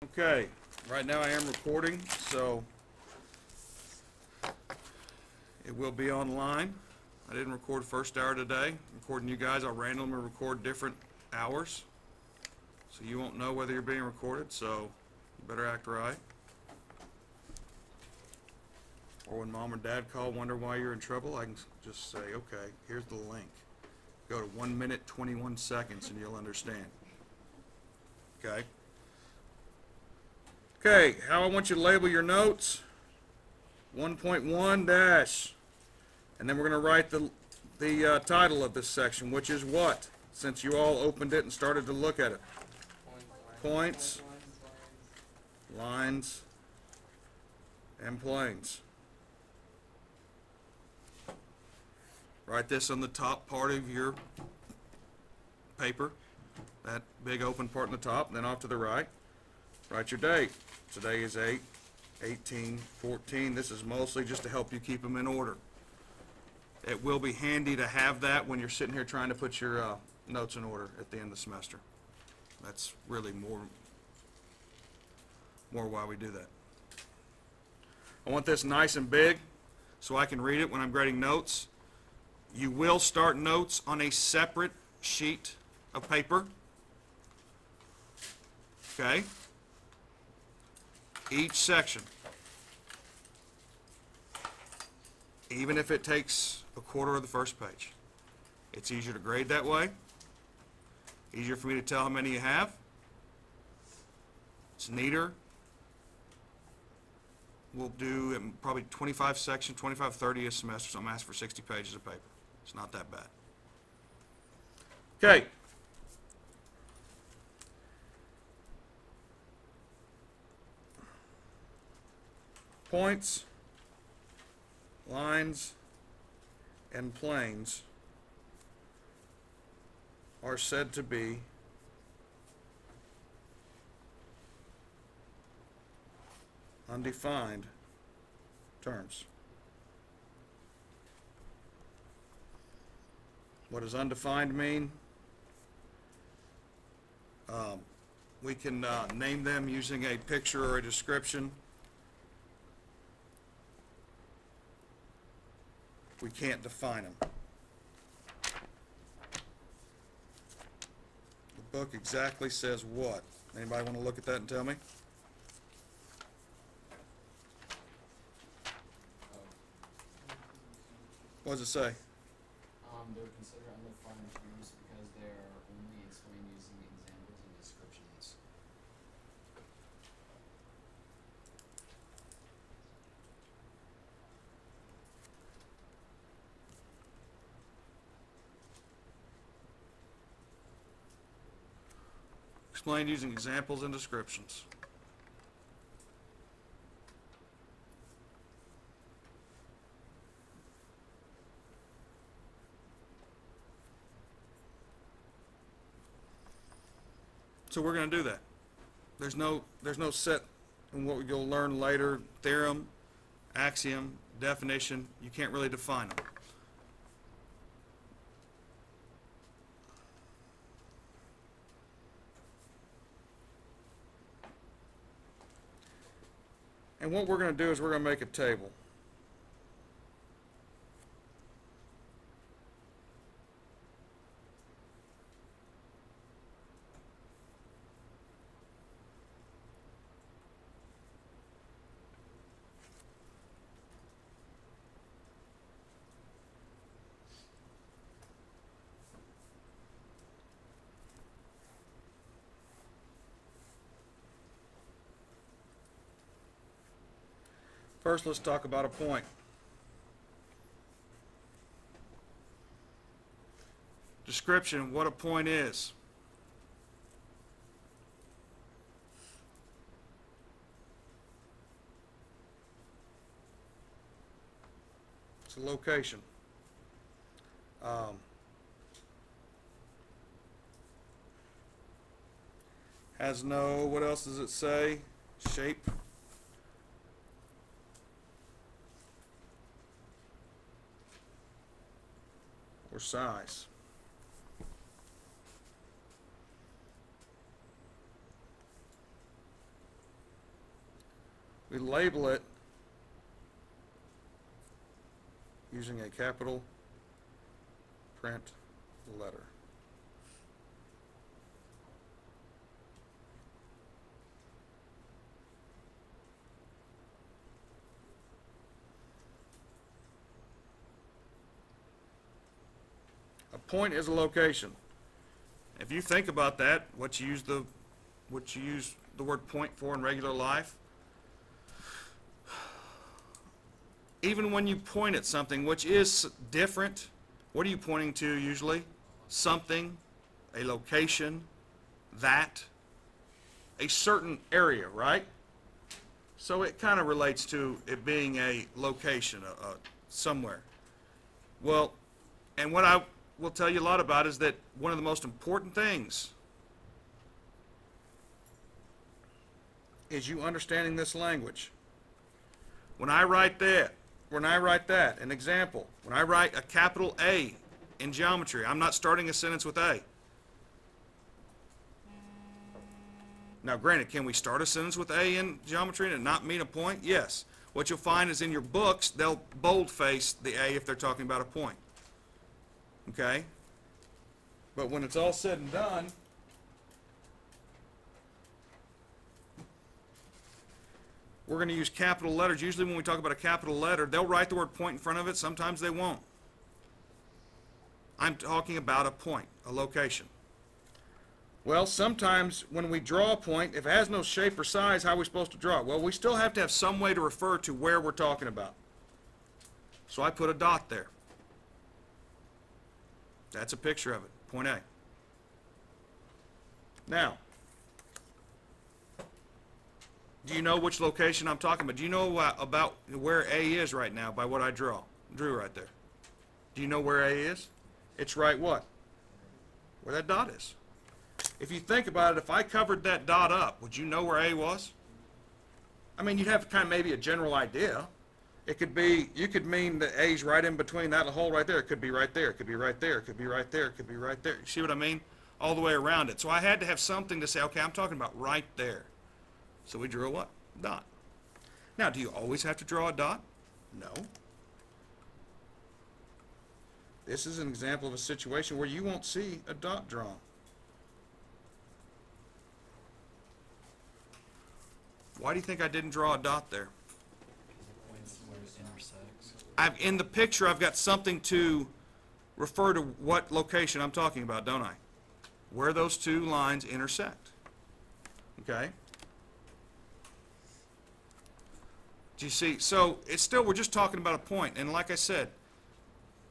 Okay, right now I am recording, so it will be online. I didn't record first hour today. I'm recording you guys. I'll randomly record different hours, so you won't know whether you're being recorded, so you better act right. Or when mom or dad call, wonder why you're in trouble, I can just say, okay, here's the link. Go to 1 minute, 21 seconds, and you'll understand. Okay? Okay, how I want you to label your notes. 1.1 dash. And then we're going to write the title of this section, which is what? Since you all opened it and started to look at it. Points, lines, and planes. Write this on the top part of your paper, that big open part on the top, and then off to the right. Write your date. Today is 8/18/14. This is mostly just to help you keep them in order. It will be handy to have that when you're sitting here trying to put your notes in order at the end of the semester. That's really more why we do that. I want this nice and big so I can read it when I'm grading notes. You will start notes on a separate sheet of paper. Okay? Each section. Even if it takes a quarter of the first page. It's easier to grade that way. Easier for me to tell how many you have. It's neater. We'll do probably 25 sections, 25, 30 a semester, so I'm asking for 60 pages of paper. It's not that bad. Okay. Points, lines, and planes are said to be undefined terms. What does undefined mean? We can name them using a picture or a description. We can't define them. The book exactly says what? Anybody want to look at that and tell me? What does it say? They were considered undefined terms because they are only explained using examples and descriptions. Explained using examples and descriptions. So we're going to do that. There's no set in what you'll learn later. Theorem, axiom, definition. You can't really define them. And what we're going to do is we're going to make a table. First, let's talk about a point. Description, what a point is. It's a location. Has no, what else does it say? Shape. Or size. we label it using a capital print letter. A point is a location. If you think about that, what you use the word point for in regular life, even when you point at something which is different, what are you pointing to usually? Something, a location, that, a certain area, right? So it kind of relates to it being a location, somewhere. Well, and what I will tell you a lot about is that one of the most important things is you understanding this language. When I write that, an example, when I write a capital A in geometry, I'm not starting a sentence with A. Now, granted, can we start a sentence with A in geometry and it not mean a point? Yes. What you'll find is in your books, they'll boldface the A if they're talking about a point. Okay? But when it's all said and done, we're going to use capital letters. Usually when we talk about a capital letter, they'll write the word point in front of it. Sometimes they won't. I'm talking about a point, a location. Well, sometimes when we draw a point, if it has no shape or size, how are we supposed to draw it? Well, we still have to have some way to refer to where we're talking about. So I put a dot there. That's a picture of it, point A. Now, do you know which location I'm talking about? Do you know about where A is right now by what I drew right there? Do you know where A is? It's right what? Where that dot is. If you think about it, if I covered that dot up, would you know where A was? I mean, you'd have kind of maybe a general idea. It could be, you could mean that A's right in between that hole right there. It could be right there. It could be right there. It could be right there. It could be right there. You see what I mean? All the way around it. So I had to have something to say, okay, I'm talking about right there. So we drew a what? Dot. Now, do you always have to draw a dot? No. This is an example of a situation where you won't see a dot drawn. Why do you think I didn't draw a dot there? In the picture, I've got something to refer to what location I'm talking about, don't I? Where those two lines intersect. Okay? Do you see? So it's still, we're just talking about a point. And like I said,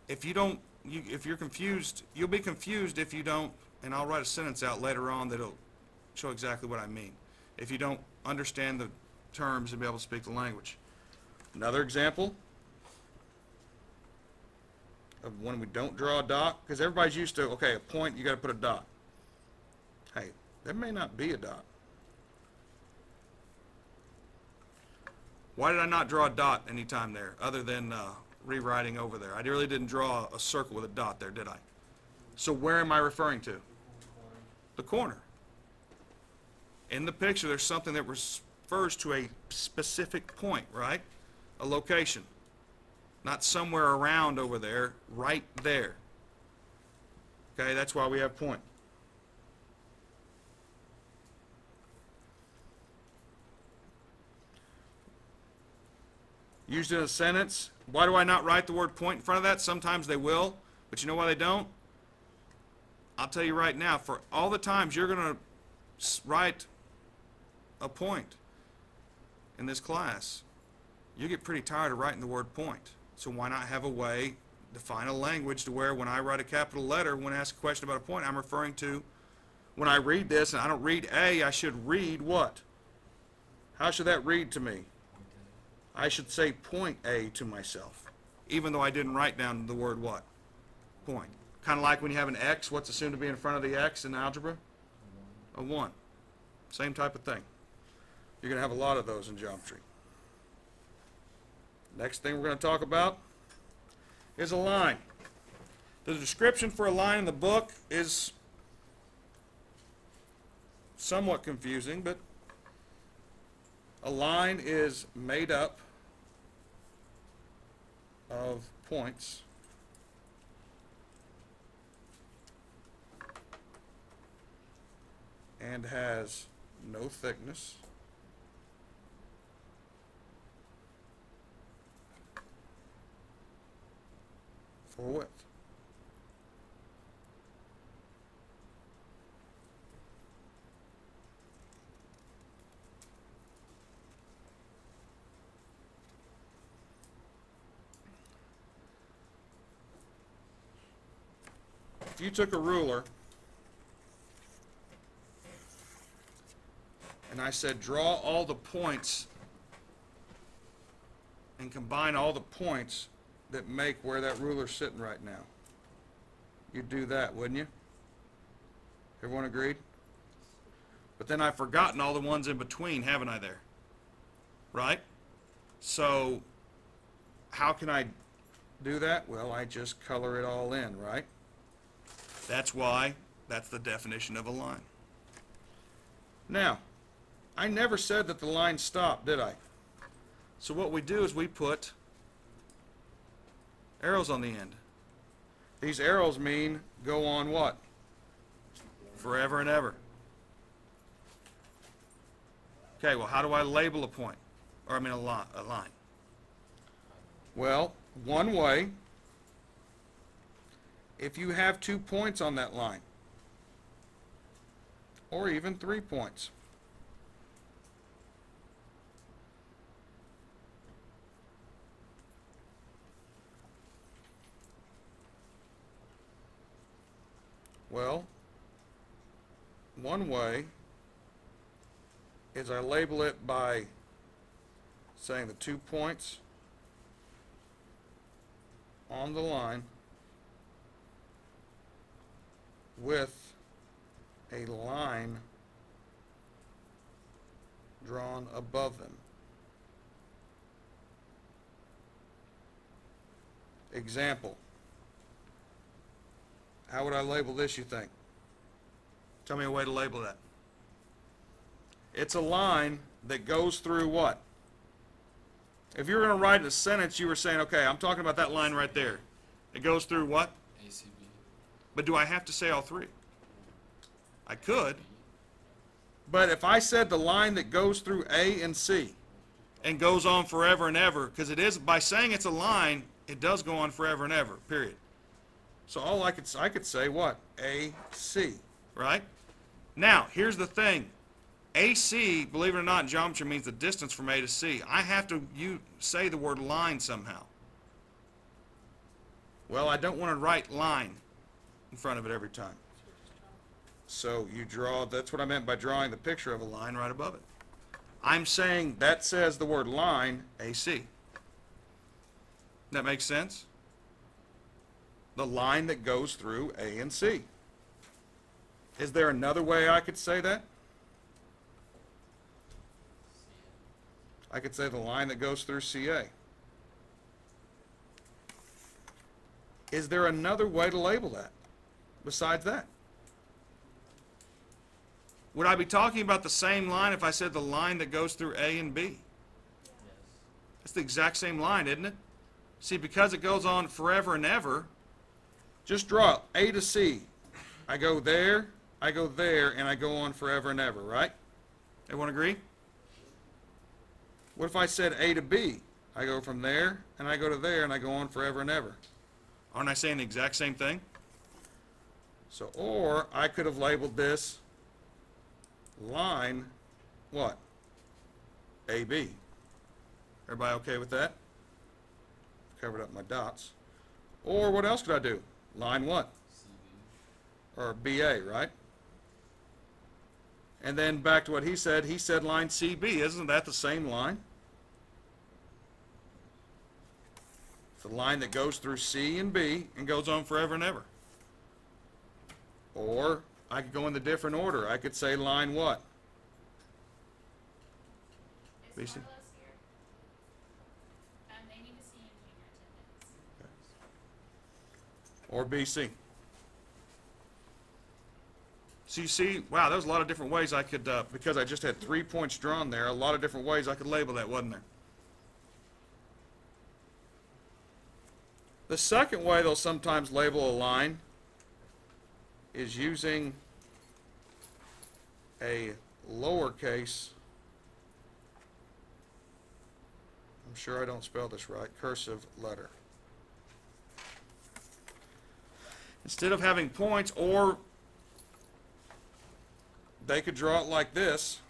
if you're confused, you'll be confused if you don't, and I'll write a sentence out later on that'll show exactly what I mean, if you don't understand the terms and be able to speak the language. Another example of when we don't draw a dot, because everybody's used to, okay, a point, you got to put a dot. Hey, there may not be a dot. Why did I not draw a dot anytime there, other than rewriting over there? I really didn't draw a circle with a dot there, did I? So where am I referring to? The corner. In the picture, there's something that refers to a specific point, right? A location. Not somewhere around over there, right there. Okay, that's why we have point. Used in a sentence. Why do I not write the word point in front of that? Sometimes they will, but you know why they don't? I'll tell you right now, for all the times you're going to write a point in this class, you get pretty tired of writing the word point. So why not have a way, define a language to where when I write a capital letter, when I ask a question about a point, I'm referring to, when I read this, and I don't read A, I should read what? How should that read to me? I should say point A to myself, even though I didn't write down the word what? Point. Kind of like when you have an X, what's assumed to be in front of the X in algebra? A 1. Same type of thing. You're going to have a lot of those in geometry. Next thing we're going to talk about is a line. The description for a line in the book is somewhat confusing, but A line is made up of points and has no thickness for width. If you took a ruler and I said draw all the points and combine all the points that make where that ruler's sitting right now, you'd do that, wouldn't you? Everyone agreed? But then I've forgotten all the ones in between, haven't I there? Right? So how can I do that? Well, I just color it all in, right? That's why that's the definition of a line. Now, I never said that the line stopped, did I? So what we do is we put arrows on the end. These arrows mean go on what? Forever and ever. Okay, well, how do I label a point? Or I mean a line? Well, one way, if you have 2 points on that line, or even 3 points. Well, one way is I label it by saying the 2 points on the line with a line drawn above them. Example. How would I label this, you think? Tell me a way to label that. It's a line that goes through what? If you were going to write a sentence, you were saying, okay, I'm talking about that line right there. It goes through what? ACB. But do I have to say all three? I could. But if I said the line that goes through A and C and goes on forever and ever, because it is, by saying it's a line, it does go on forever and ever, period. So all I could say what? AC, right? Now, here's the thing. AC, believe it or not, in geometry means the distance from A to C. I have to say the word line somehow. Well, I don't want to write line in front of it every time. So you draw, that's what I meant by drawing the picture of a line right above it. I'm saying that says the word line, AC. That makes sense? The line that goes through A and C. Is there another way I could say that? I could say the line that goes through CA. Is there another way to label that besides that? Would I be talking about the same line if I said the line that goes through A and B? Yes. It's the exact same line, isn't it? See, because it goes on forever and ever, just draw A to C. I go there, and I go on forever and ever, right? Everyone agree? What if I said A to B? I go from there, and I go to there, and I go on forever and ever. Aren't I saying the exact same thing? So, or I could have labeled this line, what? AB. Everybody okay with that? Covered up my dots. Or what else could I do? Line what? CB. Or BA, right? And then back to what he said line CB. Isn't that the same line? It's the line that goes through C and B and goes on forever and ever. Or I could go in the different order. I could say line what? Is BC? Carlos here? They need to see him in junior attendance. Or BC. So you see, wow, there's a lot of different ways I could, because I just had 3 points drawn there, a lot of different ways I could label that, wasn't there? The second way they'll sometimes label a line is using a lowercase, I'm sure I don't spell this right, cursive letter. Instead of having points, or they could draw it like this.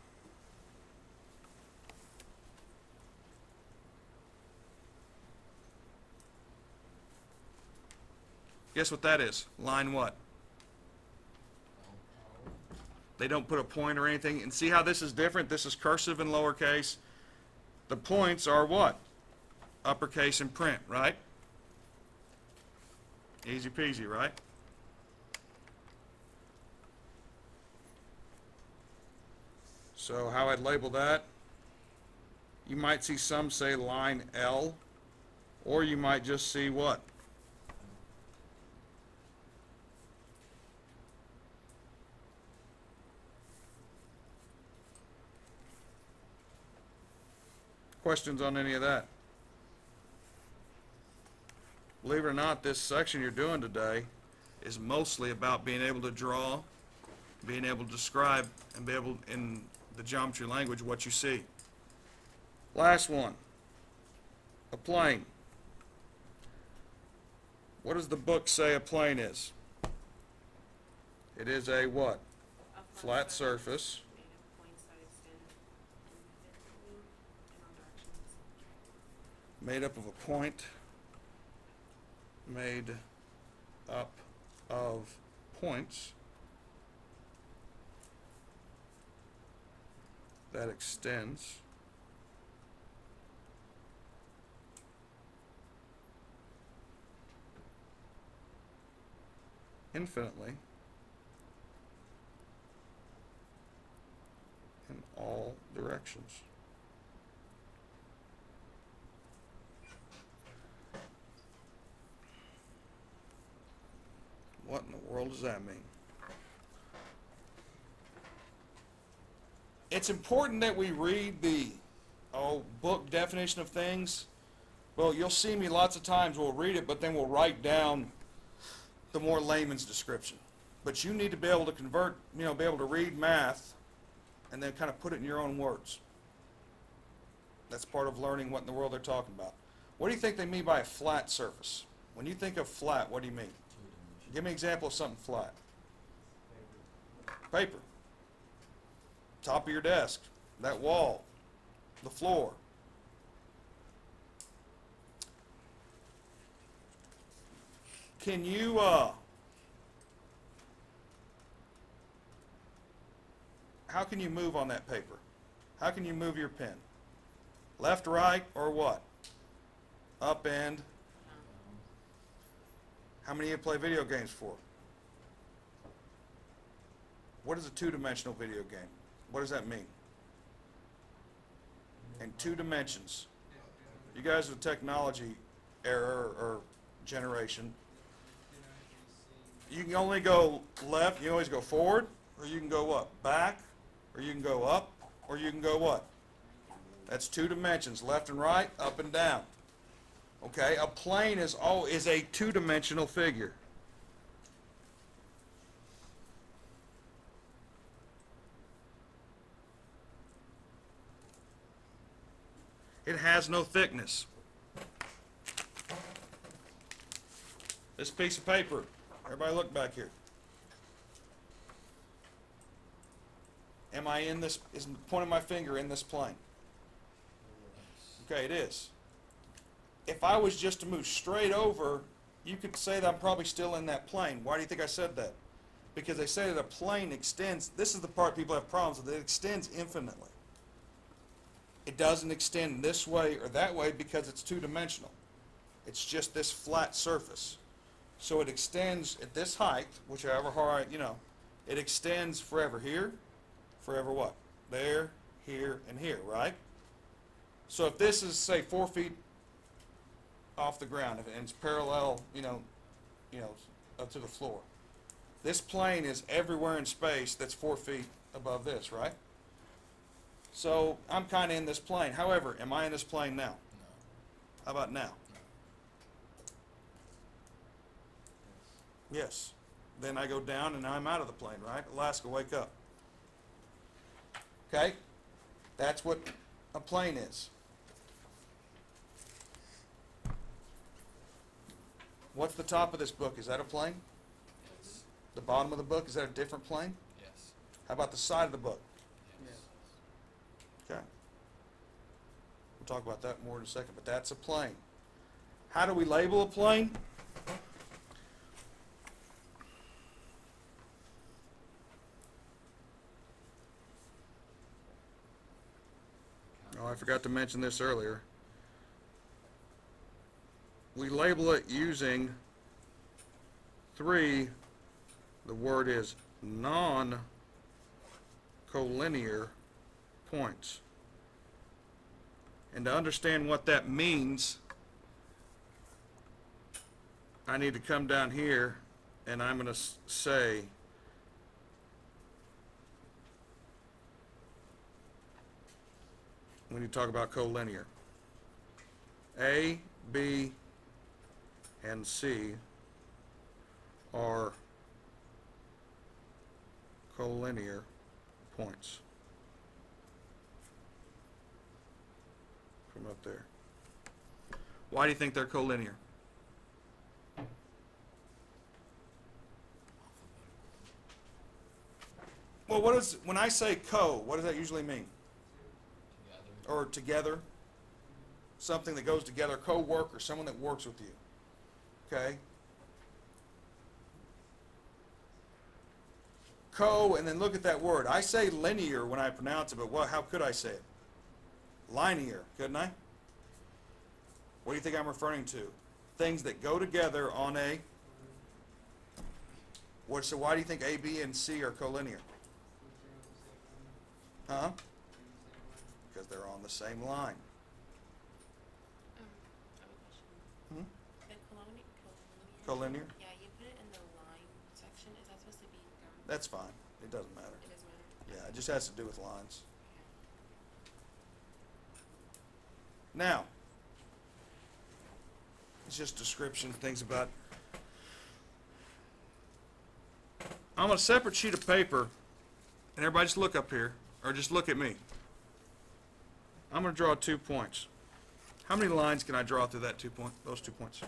Guess what that is? Line what? They don't put a point or anything. And see how this is different? This is cursive and lowercase. The points are what? Uppercase and print, right? Easy peasy, right? So how I'd label that? You might see some say line L, or you might just see what? Questions on any of that? Believe it or not, this section you're doing today is mostly about being able to draw, being able to describe, and be able, in the geometry language, what you see. Last one, a plane. What does the book say a plane is? It is a what? Flat surface. Made up of a point, made up of points that extends infinitely in all directions. What in the world does that mean? It's important that we read the book definition of things. Well, you'll see me lots of times, we'll read it, but then we'll write down the more layman's description. But you need to be able to convert, be able to read math and then kind of put it in your own words. That's part of learning what in the world they're talking about. What do you think they mean by a flat surface? When you think of flat, what do you mean? Give me an example of something flat. Paper. Top of your desk. That wall. The floor. Can you, how can you move on that paper? How can you move your pen? Left, right, or what? Up and? How many of you play video games for? What is a two-dimensional video game? What does that mean? In 2 dimensions. You guys are the technology era or generation. You can only go left, you can always go forward, or you can go what? Back, or you can go up, or you can go what? That's 2 dimensions, left and right, up and down. Okay, a plane is a 2-dimensional figure. It has no thickness. This piece of paper, everybody look back here. Am I in this, is pointing my finger in this plane? Okay, it is. If I was just to move straight over, you could say that I'm probably still in that plane. Why do you think I said that? Because they say that a plane extends, this is the part people have problems with, it extends infinitely. It doesn't extend this way or that way because it's 2-dimensional. It's just this flat surface. So it extends at this height, whichever height, it extends forever here, forever what? There, here, and here, right? So if this is, say, 4 feet off the ground and it's parallel, up to the floor, This plane is everywhere in space that's 4 feet above this, right? So I'm kind of in this plane. However, am I in this plane now? No. How about now? Yes. Yes. Then I go down and I'm out of the plane, right? Alaska, wake up. Okay? That's what a plane is. What's the top of this book? Is that a plane? Yes. The bottom of the book, is that a different plane? Yes. How about the side of the book? Yes. Okay. We'll talk about that more in a second, but that's a plane. How do we label a plane? Oh, I forgot to mention this earlier. We label it using the word is non-collinear points. And to understand what that means, I need to come down here and I'm going to say when you talk about collinear, A, B, and C are collinear points from up there. Why do you think they're collinear? Well, when I say what does that usually mean? Together. Or together? Something that goes together, co-worker, someone that works with you. Okay? And then look at that word. I say linear when I pronounce it, but how could I say it? Linear, couldn't I? What do you think I'm referring to? Things that go together on a... So why do you think A, B, and C are collinear? Huh? Because they're on the same line. I have a question. Hmm? The Collinear? Yeah, you put it in the line section. Is that supposed to be down? That's fine. It doesn't matter. It doesn't matter. Yeah, it just has to do with lines. Okay. Now, it's just description, things about... I'm on a separate sheet of paper, and everybody just look up here, or just look at me. I'm going to draw 2 points. How many lines can I draw through those 2 points?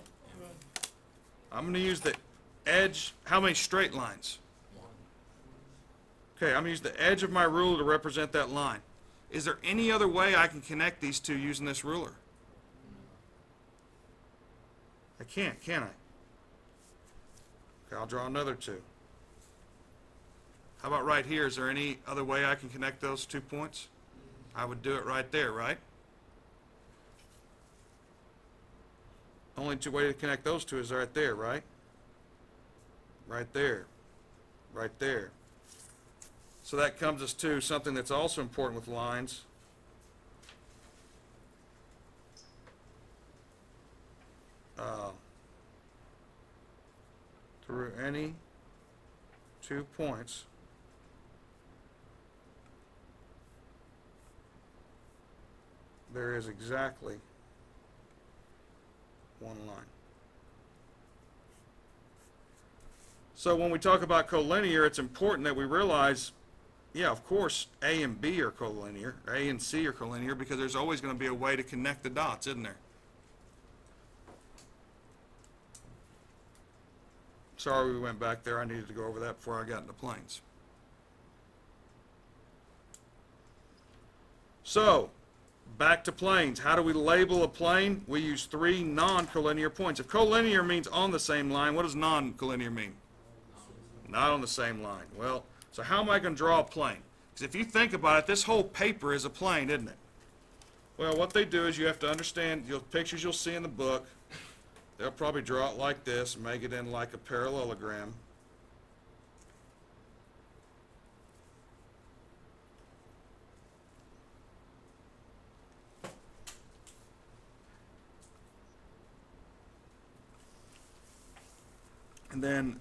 I'm going to use the edge. How many straight lines? One. Okay, I'm going to use the edge of my ruler to represent that line. Is there any other way I can connect these two using this ruler? I can't, can I? Okay, I'll draw another 2. How about right here? Is there any other way I can connect those 2 points? I would do it right there, right? Only 2 ways to connect those 2 is right there, right? Right there. Right there. So that comes us to something that's also important with lines. Through any 2 points there is exactly 1 line. So when we talk about collinear, it's important that we realize, yeah, of course, A and B are collinear, A and C are collinear, because there's always going to be a way to connect the dots, isn't there? Sorry we went back there. I needed to go over that before I got into planes. So, back to planes. How do we label a plane? We use 3 non-collinear points. If collinear means on the same line, what does non-collinear mean? Not on the same line. Well, so how am I going to draw a plane? Because if you think about it, this whole paper is a plane, isn't it? Well, what they do is you have to understand the pictures you'll see in the book. They'll probably draw it like this, make it in like a parallelogram. And then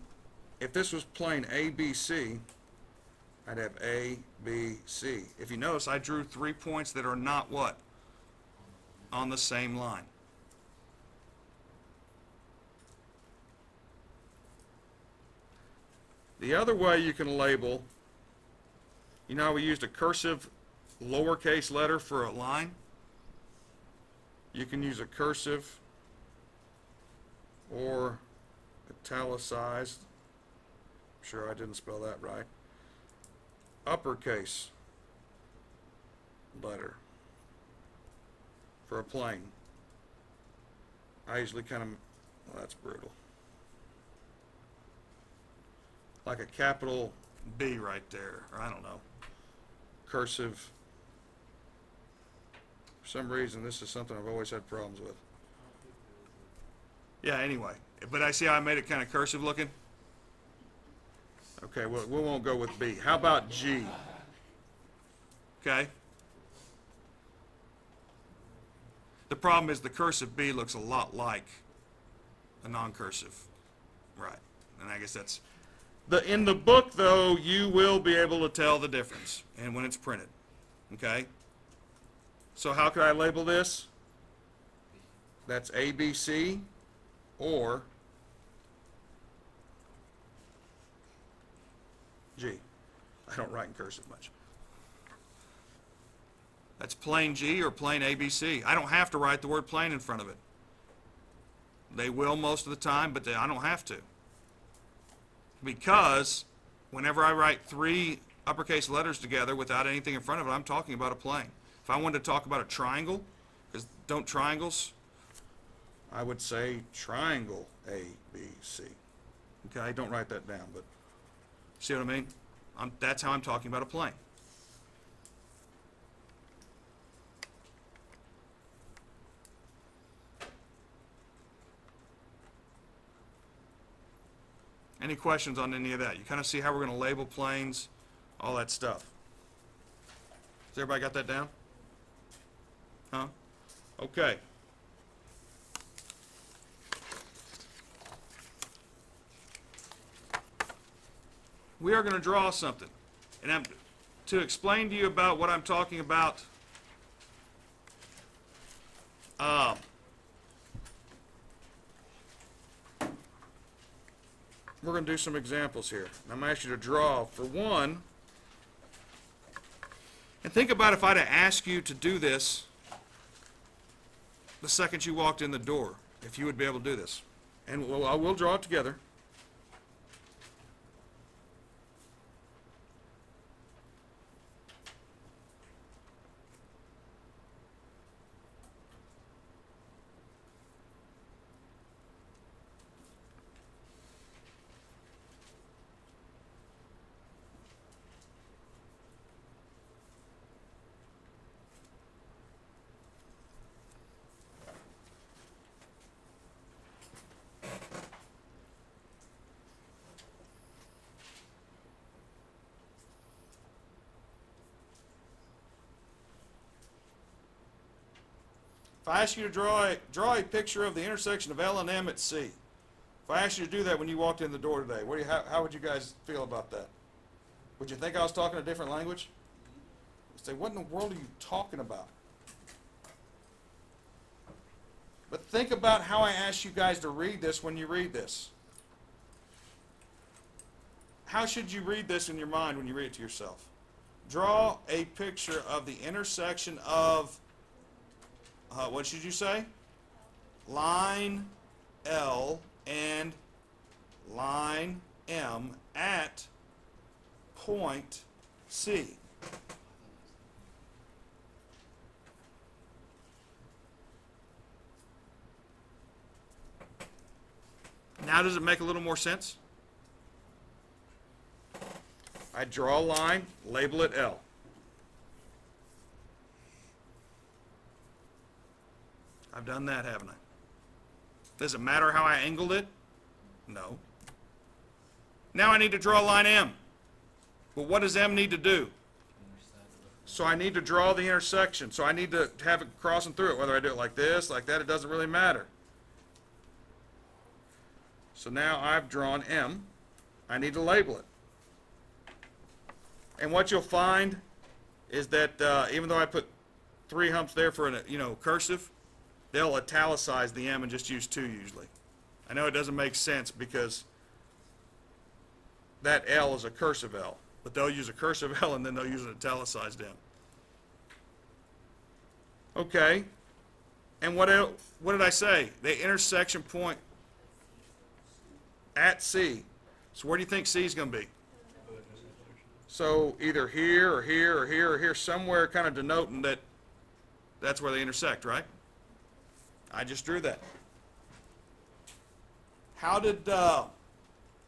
if this was plain ABC, I'd have A, B, C. If you notice, I drew 3 points that are not what? On the same line. The other way you can label, you know how we used a cursive lowercase letter for a line? You can use a cursive or italicized, I'm sure I didn't spell that right, uppercase letter for a plane. I usually kind of, well, that's brutal. Like a capital B right there, or I don't know, cursive. For some reason, this is something I've always had problems with. Yeah, anyway, but I see how I made it kind of cursive looking? Okay, well, we won't go with B. How about G? Okay? The problem is the cursive B looks a lot like a non-cursive. Right, and I guess that's... In the book, though, you will be able to tell the difference, and when it's printed, okay? So how could I label this? That's ABC or G. I don't write in cursive much. That's plain G or plain ABC. I don't have to write the word plain in front of it. They will most of the time, but I don't have to. Because whenever I write 3 uppercase letters together without anything in front of it, I'm talking about a plane. If I wanted to talk about a triangle, because don't triangles, I would say triangle A, B, C. Okay, don't write that down, but see what I mean? That's how I'm talking about a plane. Any questions on any of that? You kind of see how we're going to label planes, all that stuff. Has everybody got that down? Huh? Okay. We are going to draw something. And to explain to you about what I'm talking about, we're going to do some examples here. I'm going to ask you to draw, for one, and think about if I'd have asked you to do this the second you walked in the door, if you would be able to do this. And I will draw it together. If I ask you to draw a picture of the intersection of L and M at C, if I asked you to do that when you walked in the door today, how would you guys feel about that? Would you think I was talking a different language? You'd say, what in the world are you talking about? But think about how I asked you guys to read this when you read this. How should you read this in your mind when you read it to yourself? Draw a picture of the intersection of what should you say? Line L and line M at point C. Now does it make a little more sense? I draw a line, label it L. I've done that, haven't I? Does it matter how I angled it? No. Now I need to draw line M. Well, what does M need to do? So I need to draw the intersection. So I need to have it crossing through it. Whether I do it like this, like that, it doesn't really matter. So now I've drawn M. I need to label it. And what you'll find is that even though I put 3 humps there for an, cursive, they'll italicize the M and just use 2 usually. I know it doesn't make sense because that L is a cursive L, but they'll use a cursive L and then they'll use an italicized M. Okay, and what did I say? The intersection point at C. So where do you think C is going to be? So either here or here or here or here, somewhere kind of denoting that that's where they intersect, right? I just drew that. How did,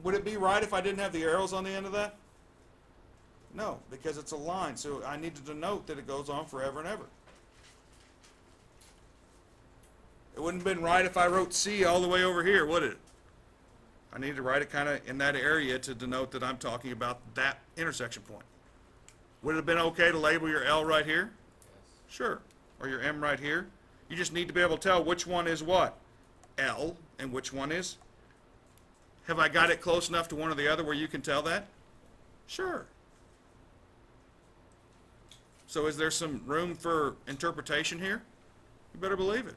would it be right if I didn't have the arrows on the end of that? No, because it's a line, so I need to denote that it goes on forever and ever. It wouldn't have been right if I wrote C all the way over here, would it? I need to write it kind of in that area to denote that I'm talking about that intersection point. Would it have been okay to label your L right here? Yes. Sure. Or your M right here? You just need to be able to tell which one is what? L, and which one is? Have I got it close enough to one or the other where you can tell that? Sure. So is there some room for interpretation here? You better believe it.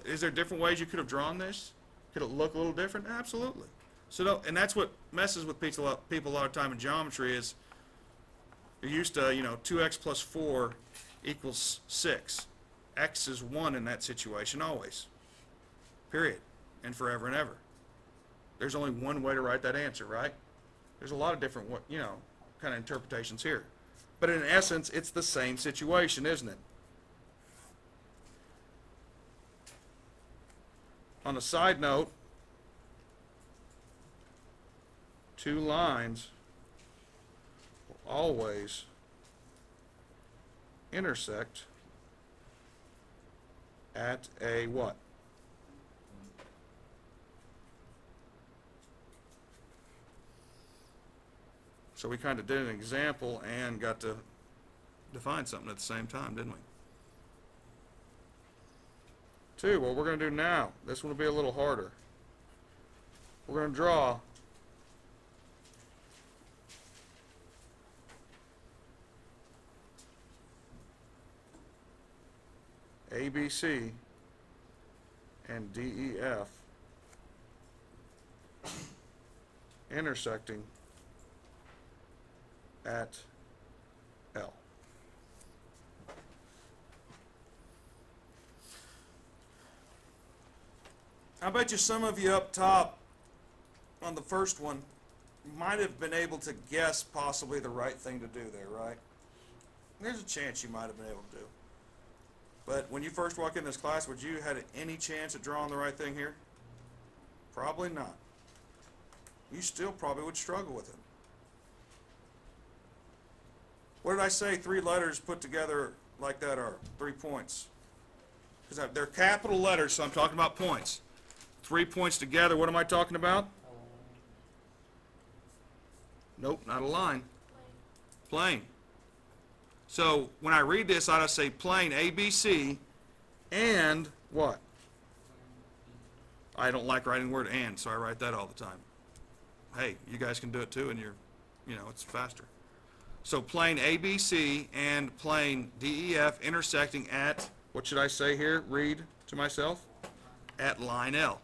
Is there different ways you could have drawn this? Could it look a little different? Absolutely. So, and that's what messes with people a lot of time in geometry is you're used to, 2x plus 4 equals 6. X is 1 in that situation always. Period. And forever and ever. There's only one way to write that answer, right? There's a lot of different, kind of interpretations here. But in essence, it's the same situation, isn't it? On a side note, 2 lines will always intersect at a what? So we kind of did an example and got to define something at the same time, didn't we? 2, what we're going to do now, this one will be a little harder. We're going to draw ABC and DEF intersecting at L. I bet you some of you up top on the first one might have been able to guess possibly the right thing to do there, right? There's a chance you might have been able to do. But when you first walk in this class, would you have had any chance at drawing the right thing here? Probably not. You still probably would struggle with it. What did I say 3 letters put together like that are? 3 points. Because they're capital letters, so I'm talking about points. 3 points together, what am I talking about? Nope, not a line. Plane. So when I read this, I ought to say plane ABC and what? I don't like writing the word and, so I write that all the time. Hey, you guys can do it too, and it's faster. So plane ABC and plane DEF intersecting at, what should I say here? Read to myself? At line L.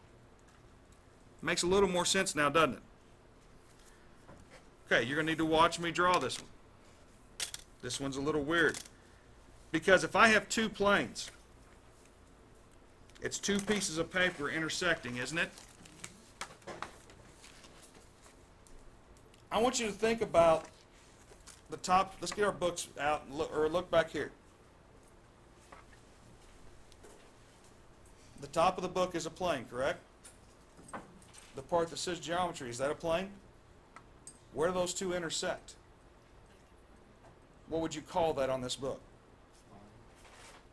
Makes a little more sense now, doesn't it? Okay, you're going to need to watch me draw this one. This one's a little weird. Because if I have 2 planes, it's 2 pieces of paper intersecting, isn't it? I want you to think about the top. Let's get our books out and look back here. The top of the book is a plane, correct? The part that says geometry, is that a plane? Where do those 2 intersect? What would you call that on this book?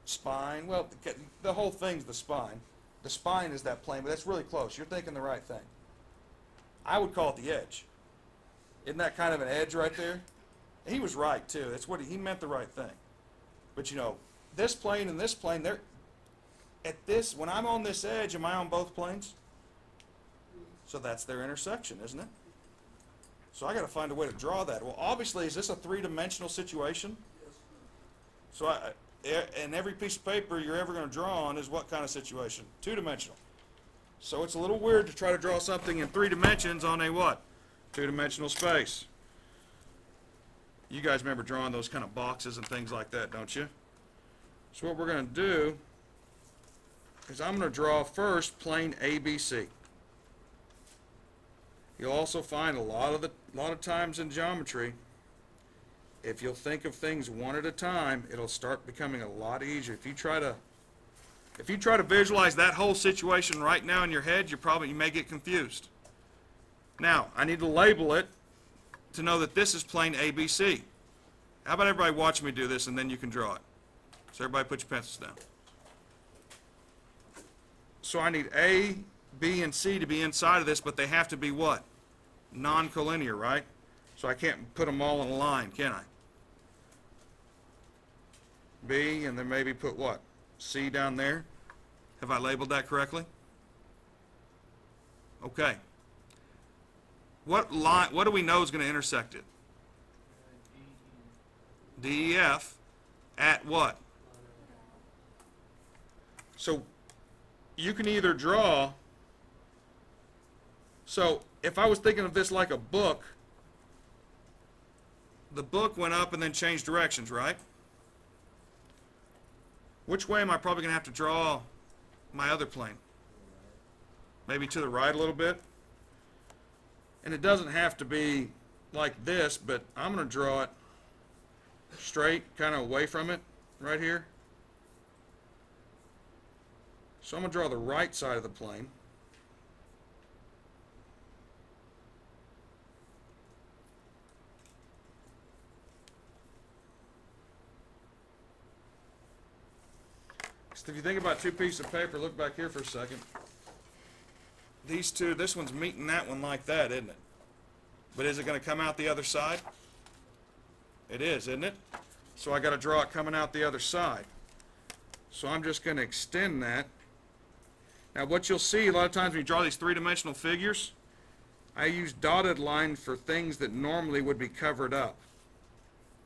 Spine. Well, the whole thing's the spine. The spine is that plane, but that's really close. You're thinking the right thing. I would call it the edge. Isn't that kind of an edge right there? He was right too. That's what he meant, the right thing. But this plane and this plane, they're at this. When I'm on this edge, am I on both planes? So that's their intersection, isn't it? So I got to find a way to draw that. Well, obviously, is this a three-dimensional situation? So and every piece of paper you're ever going to draw on is what kind of situation? Two-dimensional. So it's a little weird to try to draw something in 3 dimensions on a what? Two-dimensional space. You guys remember drawing those kind of boxes and things like that, don't you? So what we're going to do is I'm going to draw first plane ABC. You'll also find a lot of times in geometry, if you'll think of things one at a time, it'll start becoming a lot easier. If you try to visualize that whole situation right now in your head, you may get confused. Now, I need to label it to know that this is plane ABC. How about everybody watch me do this and then you can draw it? So everybody put your pencils down. So I need A, B, and C to be inside of this, but they have to be what? Non-collinear, right? So I can't put them all in a line, can I? B, and then maybe put what? C down there. Have I labeled that correctly? Okay. What line, what do we know is going to intersect it? DEF at what? So you can either draw, so if I was thinking of this like a book, the book went up and then changed directions, right? Which way am I probably going to have to draw my other plane? Maybe to the right a little bit. And it doesn't have to be like this, but I'm going to draw it straight, kind of away from it, right here. So I'm going to draw the right side of the plane. So if you think about 2 pieces of paper, look back here for a second. These two, this one's meeting that one like that, isn't it? But is it going to come out the other side? It is, isn't it? So I got to draw it coming out the other side. So I'm just going to extend that. Now what you'll see a lot of times when you draw these 3-dimensional figures, I use dotted line for things that normally would be covered up.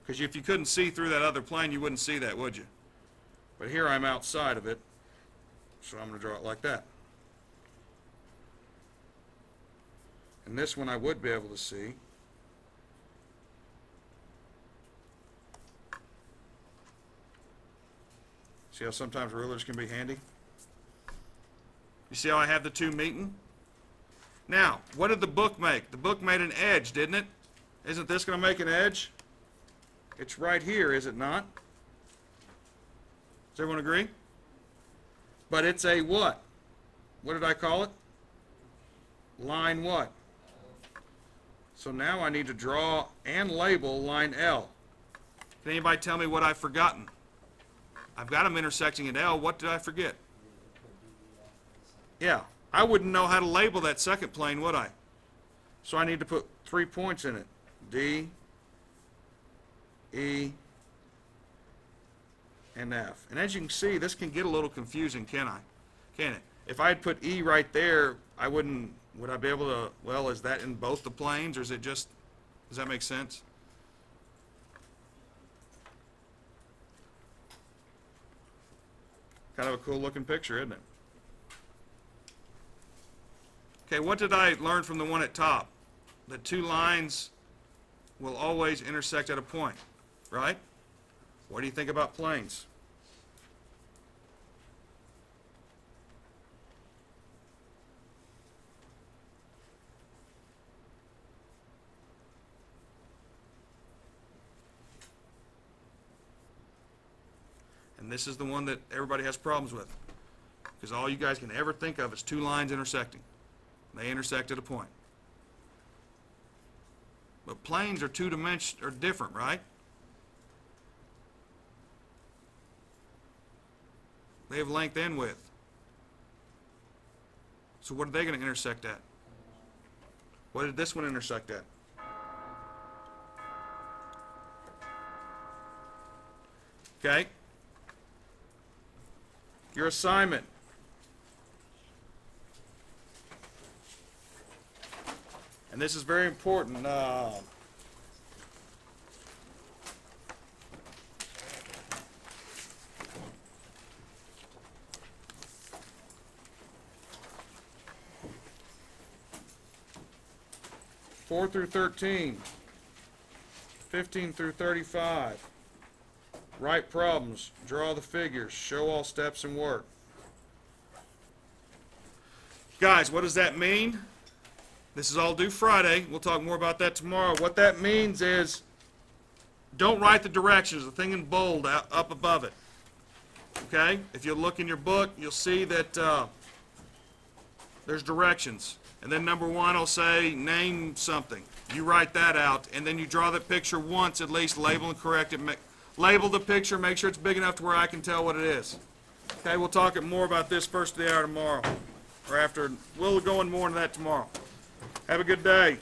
Because if you couldn't see through that other plane, you wouldn't see that, would you? But here I'm outside of it, so I'm going to draw it like that. And this one I would be able to see. See how sometimes rulers can be handy? You see how I have the two meeting? Now, what did the book make? The book made an edge, didn't it? Isn't this going to make an edge? It's right here, is it not? Does everyone agree? But it's a what? What did I call it? Line what? So now I need to draw and label line L. Can anybody tell me what I've forgotten? I've got them intersecting at L. What did I forget? Yeah, I wouldn't know how to label that second plane, would I? So I need to put 3 points in it. D, E, and F. And as you can see, this can get a little confusing, can it? If I had put E right there, I wouldn't, would I be able to, well, is that in both the planes, or is it just, does that make sense? Kind of a cool looking picture, isn't it? Okay, what did I learn from the one at top? The 2 lines will always intersect at a point, right? What do you think about planes? And this is the one that everybody has problems with, because all you guys can ever think of is 2 lines intersecting. They intersect at a point. But planes are two-dimensional, are different, right? They have length and width. So what are they going to intersect at? What did this one intersect at? Okay? Your assignment. And this is very important. 4 through 13, 15 through 35. Write problems, draw the figures, show all steps and work. Guys, what does that mean? This is all due Friday. We'll talk more about that tomorrow. What that means is don't write the directions, the thing in bold up above it. Okay? If you look in your book, you'll see that there's directions. And then number 1 will say, name something. You write that out, and then you draw that picture once at least, label and correct it. Label the picture, make sure it's big enough to where I can tell what it is. Okay, we'll talk more about this first of the hour tomorrow, or after. We'll go in more into that tomorrow. Have a good day.